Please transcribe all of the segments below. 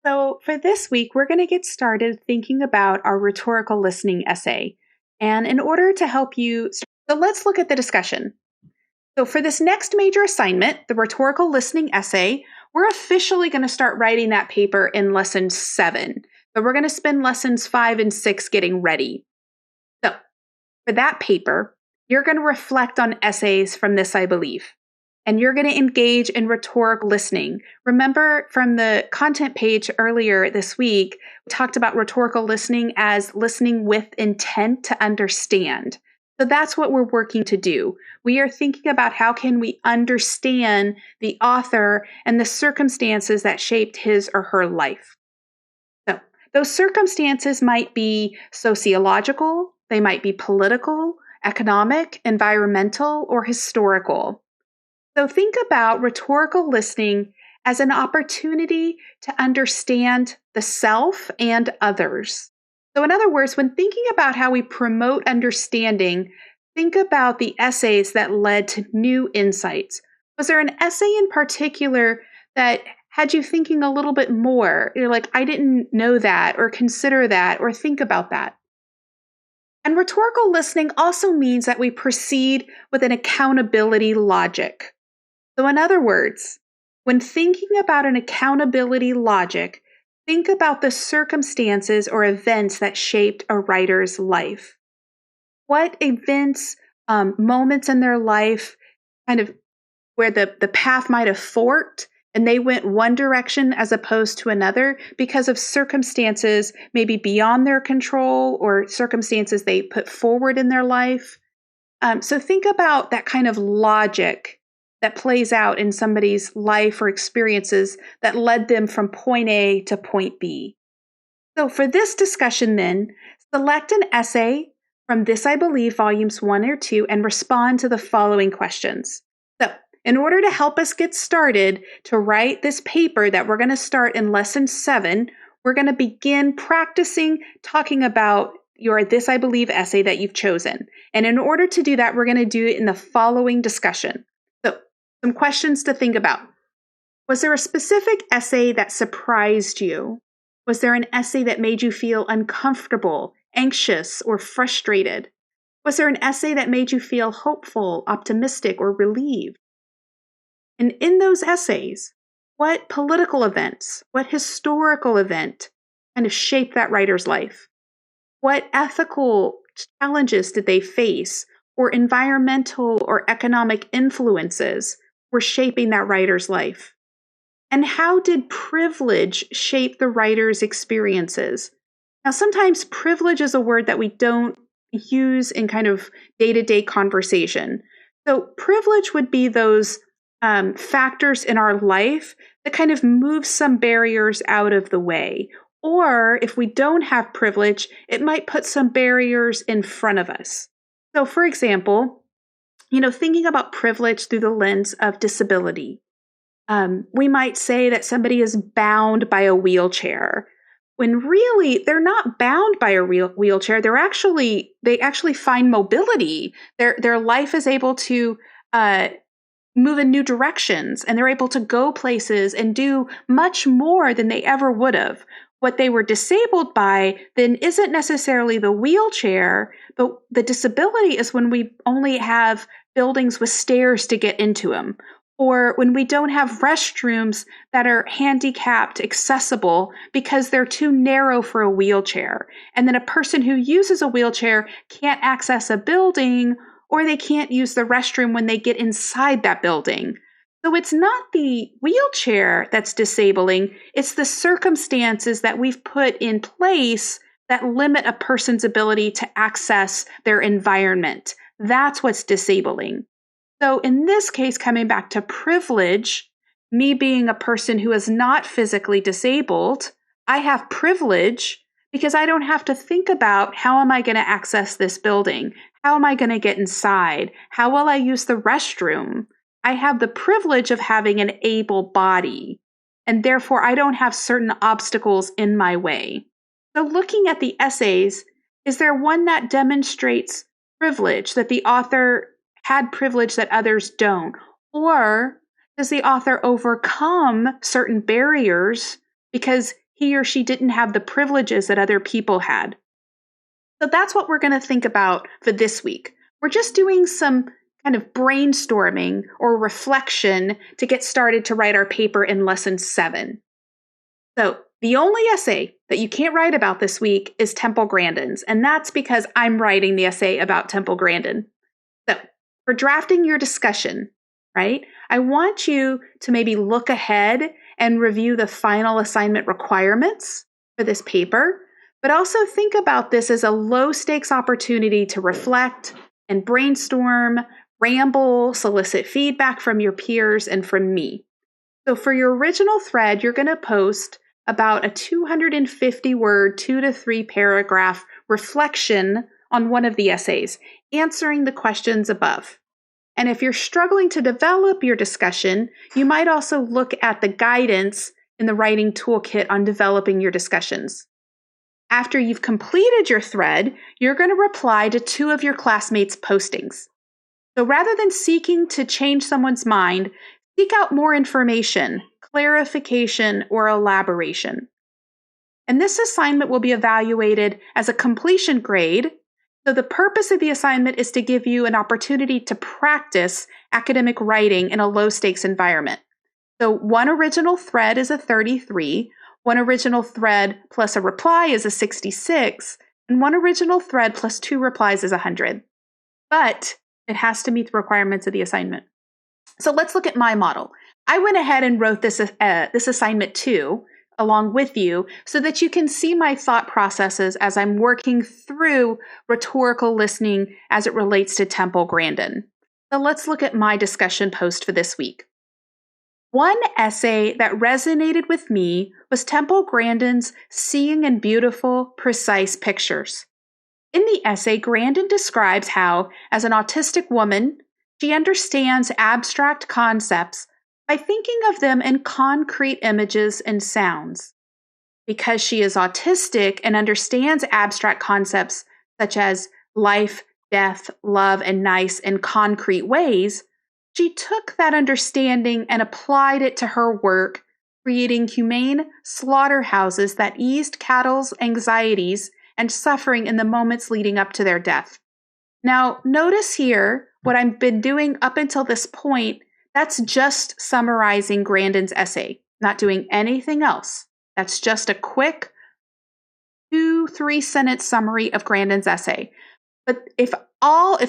So, for this week, we're going to get started thinking about our rhetorical listening essay. And in order to help you, so let's look at the discussion. So, for this next major assignment, the rhetorical listening essay, we're officially going to start writing that paper in lesson 7. But we're going to spend lessons 5 and 6 getting ready. So, for that paper, you're going to reflect on essays from This I Believe. And you're going to engage in rhetorical listening. Remember from the content page earlier this week, we talked about rhetorical listening as listening with intent to understand. So that's what we're working to do. We are thinking about how can we understand the author and the circumstances that shaped his or her life. So those circumstances might be sociological, they might be political, economic, environmental, or historical. So think about rhetorical listening as an opportunity to understand the self and others. So, in other words, when thinking about how we promote understanding, think about the essays that led to new insights. Was there an essay in particular that had you thinking a little bit more? You're like, I didn't know that, or consider that, or think about that. And rhetorical listening also means that we proceed with an accountability logic. So, in other words, when thinking about an accountability logic, think about the circumstances or events that shaped a writer's life. What events, moments in their life, kind of where the path might have forked and they went one direction as opposed to another because of circumstances maybe beyond their control or circumstances they put forward in their life. So think about that kind of logic that plays out in somebody's life or experiences that led them from point A to point B. So for this discussion then, select an essay from This I Believe, volumes 1 or 2, and respond to the following questions. So in order to help us get started to write this paper that we're going to start in lesson 7, we're going to begin practicing talking about your This I Believe essay that you've chosen. And in order to do that, we're going to do it in the following discussion. So some questions to think about. Was there a specific essay that surprised you? Was there an essay that made you feel uncomfortable, anxious, or frustrated? Was there an essay that made you feel hopeful, optimistic, or relieved? And in those essays, what political events, what historical event kind of shaped that writer's life? What ethical challenges did they face, or environmental or economic influences were shaping that writer's life? And how did privilege shape the writer's experiences? Now, sometimes privilege is a word that we don't use in kind of day-to-day conversation. So privilege would be those factors in our life that kind of move some barriers out of the way. Or if we don't have privilege, it might put some barriers in front of us. So for example, thinking about privilege through the lens of disability, we might say that somebody is bound by a wheelchair, when really they're not bound by a wheelchair. They actually find mobility. Their life is able to move in new directions, and they're able to go places and do much more than they ever would have. What they were disabled by then isn't necessarily the wheelchair, but the disability is when we only have buildings with stairs to get into them, or when we don't have restrooms that are handicapped accessible because they're too narrow for a wheelchair. And then a person who uses a wheelchair can't access a building, or they can't use the restroom when they get inside that building. So it's not the wheelchair that's disabling, it's the circumstances that we've put in place that limit a person's ability to access their environment. That's what's disabling. So in this case, coming back to privilege, me being a person who is not physically disabled, I have privilege because I don't have to think about how am I going to access this building? How am I going to get inside? How will I use the restroom? I have the privilege of having an able body, and therefore I don't have certain obstacles in my way. So looking at the essays, is there one that demonstrates privilege, that the author had privilege that others don't? Or does the author overcome certain barriers because he or she didn't have the privileges that other people had. So that's what we're going to think about for this week. We're just doing some kind of brainstorming or reflection to get started to write our paper in lesson 7. So the only essay that you can't write about this week is Temple Grandin's, and that's because I'm writing the essay about Temple Grandin. So for drafting your discussion, right, I want you to maybe look ahead and review the final assignment requirements for this paper, but also think about this as a low-stakes opportunity to reflect and brainstorm, ramble, solicit feedback from your peers and from me. So for your original thread, you're going to post about a 250-word, 2 to 3 paragraph reflection on one of the essays, answering the questions above. And if you're struggling to develop your discussion, you might also look at the guidance in the writing toolkit on developing your discussions. After you've completed your thread, you're going to reply to 2 of your classmates' postings. So rather than seeking to change someone's mind, seek out more information, clarification, or elaboration. And this assignment will be evaluated as a completion grade. So the purpose of the assignment is to give you an opportunity to practice academic writing in a low-stakes environment. So one original thread is a 33, one original thread plus a reply is a 66, and one original thread plus 2 replies is 100. But it has to meet the requirements of the assignment. So let's look at my model. I went ahead and wrote this assignment too, along with you, so that you can see my thought processes as I'm working through rhetorical listening as it relates to Temple Grandin. So let's look at my discussion post for this week. One essay that resonated with me was Temple Grandin's Seeing in Beautiful, Precise Pictures. In the essay, Grandin describes how, as an autistic woman, she understands abstract concepts by thinking of them in concrete images and sounds. Because she is autistic and understands abstract concepts such as life, death, love, and nice in concrete ways, she took that understanding and applied it to her work, creating humane slaughterhouses that eased cattle's anxieties and suffering in the moments leading up to their death. Now, notice here what I've been doing up until this point, that's just summarizing Grandin's essay, not doing anything else. That's just a quick 2-3 sentence summary of Grandin's essay. But if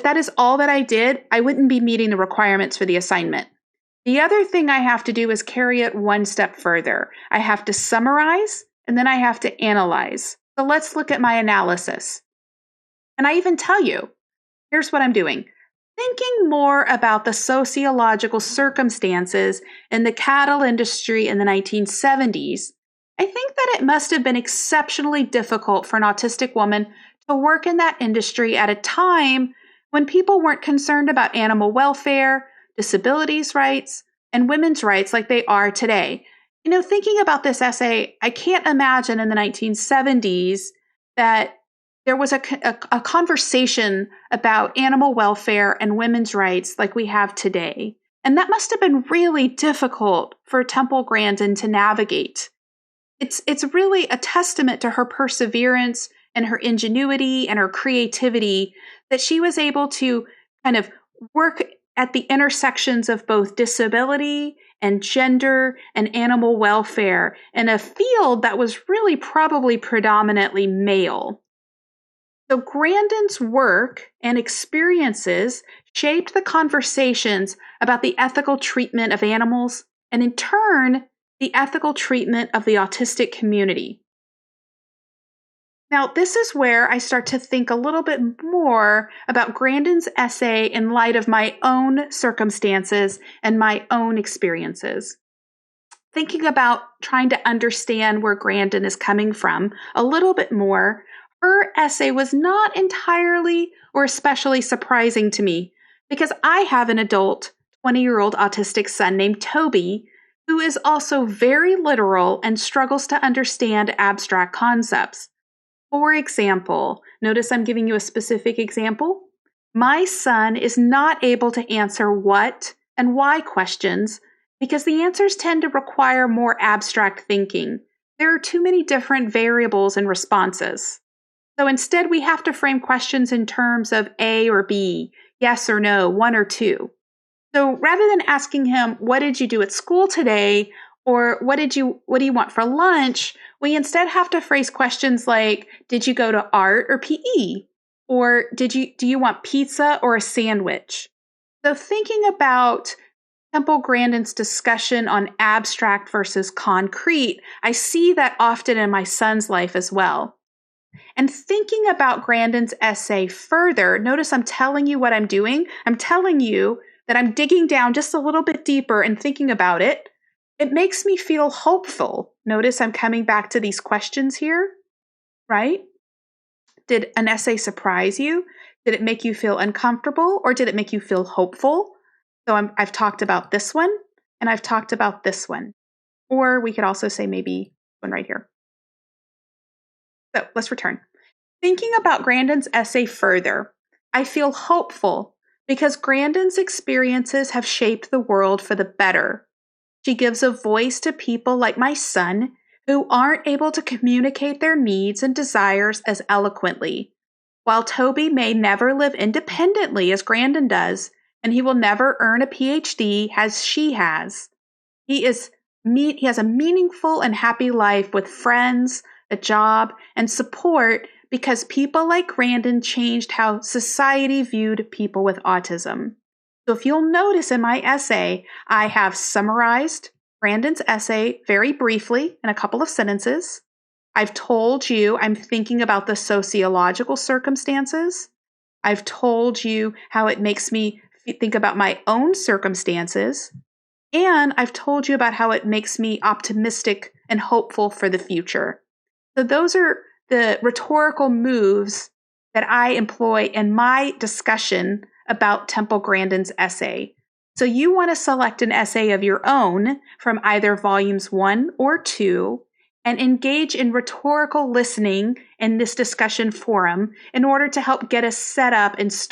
that is all that I did, I wouldn't be meeting the requirements for the assignment. The other thing I have to do is carry it one step further. I have to summarize, and then I have to analyze. So let's look at my analysis. And I even tell you, here's what I'm doing. Thinking more about the sociological circumstances in the cattle industry in the 1970s, I think that it must have been exceptionally difficult for an autistic woman to work in that industry at a time when people weren't concerned about animal welfare, disabilities rights, and women's rights like they are today. You know, thinking about this essay, I can't imagine in the 1970s that there was a conversation about animal welfare and women's rights like we have today. And that must have been really difficult for Temple Grandin to navigate. It's really a testament to her perseverance and her ingenuity and her creativity that she was able to kind of work at the intersections of both disability and gender and animal welfare in a field that was really probably predominantly male. So Grandin's work and experiences shaped the conversations about the ethical treatment of animals and in turn, the ethical treatment of the autistic community. Now, this is where I start to think a little bit more about Grandin's essay in light of my own circumstances and my own experiences. Thinking about trying to understand where Grandin is coming from a little bit more, her essay was not entirely or especially surprising to me because I have an adult 20-year-old autistic son named Toby who is also very literal and struggles to understand abstract concepts. For example, notice I'm giving you a specific example. My son is not able to answer what and why questions because the answers tend to require more abstract thinking. There are too many different variables and responses. So instead, we have to frame questions in terms of A or B, yes or no, one or two. So rather than asking him, what did you do at school today? Or what do you want for lunch? We instead have to phrase questions like, did you go to art or PE? Or do you want pizza or a sandwich? So thinking about Temple Grandin's discussion on abstract versus concrete, I see that often in my son's life as well. And thinking about Grandin's essay further, notice I'm telling you what I'm doing. I'm telling you that I'm digging down just a little bit deeper and thinking about it. It makes me feel hopeful. Notice I'm coming back to these questions here, right? Did an essay surprise you? Did it make you feel uncomfortable, or did it make you feel hopeful? So I've talked about this one, and I've talked about this one. Or we could also say maybe one right here. So let's return. Thinking about Grandin's essay further, I feel hopeful because Grandin's experiences have shaped the world for the better. She gives a voice to people like my son who aren't able to communicate their needs and desires as eloquently. While Toby may never live independently as Grandin does, and he will never earn a PhD as she has, he has a meaningful and happy life with friends, a job, and support because people like Grandin changed how society viewed people with autism. So if you'll notice in my essay, I have summarized Grandin's essay very briefly in a couple of sentences. I've told you I'm thinking about the sociological circumstances. I've told you how it makes me think about my own circumstances. And I've told you about how it makes me optimistic and hopeful for the future. So those are the rhetorical moves that I employ in my discussion about Temple Grandin's essay. So you want to select an essay of your own from either volumes 1 or 2 and engage in rhetorical listening in this discussion forum in order to help get us set up and start